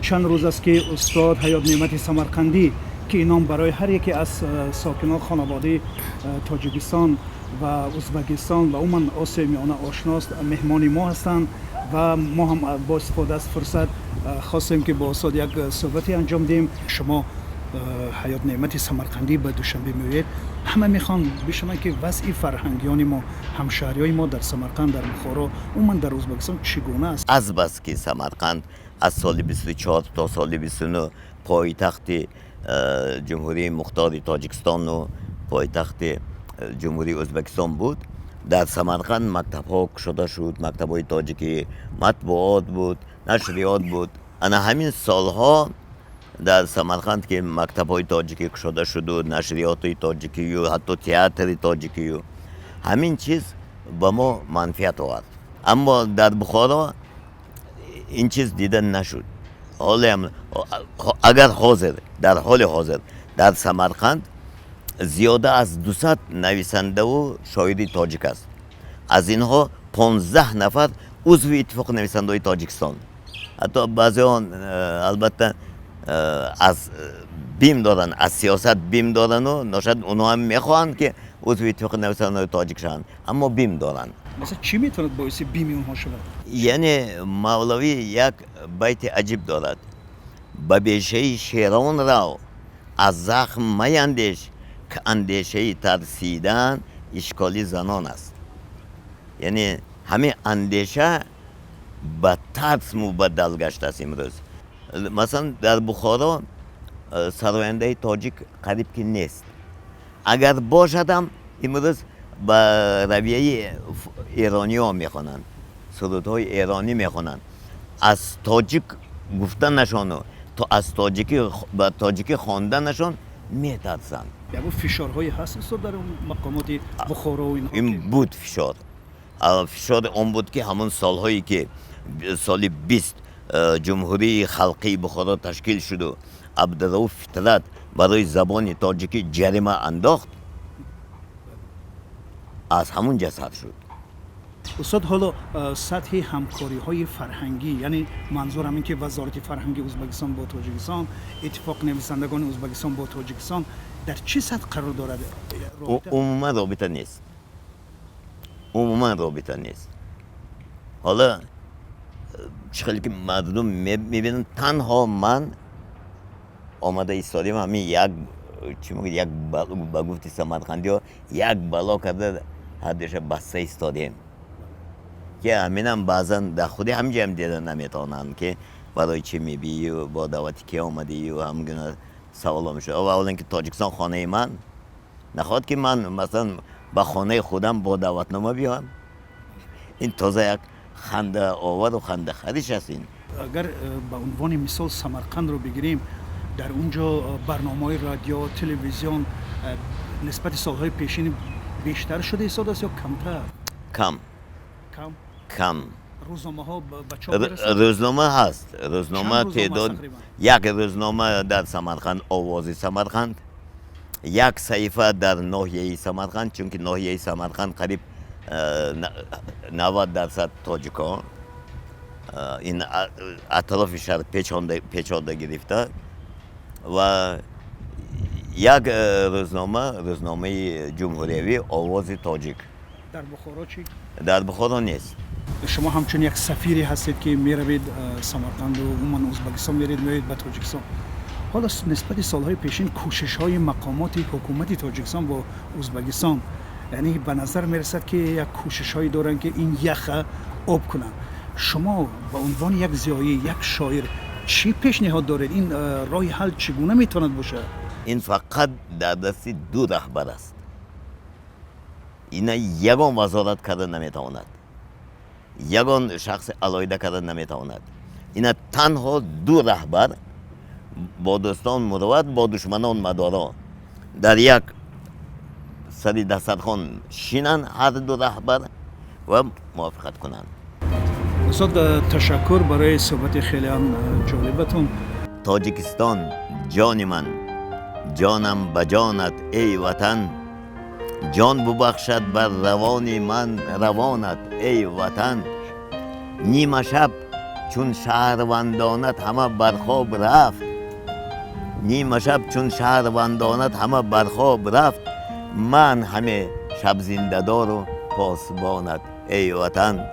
چند روز است که استاد حیات نعمتی سمرقندی که این نام برای هر یکی از ساکنان خانواده تاجیکستان و ازبکستان و عموما آسیای میانه آشناست، مهمان ما هستند و ما هم با استفاده از فرصت خواستیم که با استاد یک صحبتی انجام دیم. شما حیات نعمتی سمرقندی به دوشنبه میوید، همه میخوان بشنن که وضع فرهنگیان ما، همشهریای ما در سمرقند، در بخارا، عموما در ازبکستان چگونه است؟ از بس که سمرقند از سال 24 تا سال 29 پایتخت جمهوری مختار تاجیکستان و پایتخت جمهوری ازبکستان بود. در سمرقند مکتب ها شده شد، مکتب های تاجیکی، مطبوعات بود، نشریات بود. انا همین سالها در سمرقند که مکتب های تاجیکی شده شد و نشریات های تاجیکی و حتی تئاتر تاجیکی و همین چیز با ما منفعت آورد. اما در بخارا این چیز دیده نشد. اگر در حال حاضر در سمرقند زیاده از 200 نویسنده و شاعری تاجیک است. از اینها 15 نفر عضو اتفاق نویسنده های تاجیکستان. حتی بعضی آن البته از بیم دارن، از سیاست بیم دارن و نشد اونها هم میخواهند که عضو اتفاق نویسنده های تاجیک شوند، اما بیم دارن. مثلا چی میتوند باعث بیم اونها شود؟ یعنی مولوی یک بیت عجیب دارد: به بیشه شیران را از زخم میندیش که اندیشه ترسیدن اشکالی زنان است. یعنی همه اندیشه به ترس مبدل گشته است امروز. مثلا در بخارا سراینده تاجیک قریب که نیست. اگر باشدم امروز به رویه ایرانی ها میخوانند، سرودهای ایرانی میخوانند. از تاجیک گفتنشان و تا از تاجیکی خواندنشان میترسند. یعنی فشارهایی هست استاد در مقامات بخارا و این بود فشار. فشار اون بود که همون سالهایی که سال 20 جمهوری خلقی بخارا تشکیل شد و عبدالرؤوف فطرت برای زبان تاجیکی جریمه انداخت، از همون جسد شد. استاد حالا سطح همکاری های فرهنگی، یعنی منظورم این که وزارت فرهنگی ازبکستان با تاجیکستان، اتفاق نویسندگان ازبکستان با تاجیکستان در چه سطح قرار دارد؟ عموما رابطه نیست. حالا چخیلی که مردم میبینن تنها من آمده ایستادیم همین یک با گفتی سمرقندی ها یک بلا کرده حدش بسته ایستادیم که همینم بعضا در خودی همینجا هم دیدن نمیتونن که برای چی میبی و با دعوتی که آمدی و همگونه سوال میشه. اولا که تاجیکستان خانه من نخواد که من مثلا به خانه خودم با دعوتنامه بیام. این تازه یک خنده آور و خنده خریش هست. این اگر به عنوان مثال سمرقند رو بگیریم، در اونجا برنامه‌های رادیو، تلویزیون نسبت سالهای پیشین بیشتر شده استاد است یا کمتر؟ کم. روزنامه ها به چاپ برسند؟ روزنامه هست. روزنامه تعداد یک روزنامه در سمرقند، آواز سمرقند، یک صحیفه در ناحیه سمرقند، چون که ناحیه سمرقند قریب 90% تاجیکان این اطراف شهر پیچانده گرفته، و یک روزنامه جمهوریوی آواز تاجیک. در بخارا چی؟ در بخارا نیست. شما همچون یک سفیری هستید که میروید سمرقند و عموما ازبکستان میرید به تاجیکستان. حالا نسبت سالهای پیشین کوشش های مقامات حکومت تاجیکستان با ازبکستان، یعنی به نظر میرسد که یک کوشش هایی دارن که این یخ آب کنن. شما به عنوان یک زیایی، یک شاعر، چی پیشنهاد دارید؟ این راه حل چگونه میتواند باشه؟ این فقط در دست دو رهبر است. اینا یگان وزارت کرده نمیتواند، یگان شخص علاوه کرده نمیتواند. اینا تنها دو رهبر با دوستان مروت، با دشمنان مدارا در یک سری دسترخوان شینن، هر دو رهبر، و موافقت کنند. استاد تشکر برای صحبت خیلی هم جالبتون. تاجیکستان جان من، جانم به جانت ای وطن، جان ببخشد بر روان من روانت ای وطن. نیمه شب چون شهروندانت همه برخواب رفت، نیمه شب چون شهروندانت همه برخواب رفت، من همه شب زنده دار و پاسبانت ای وطن.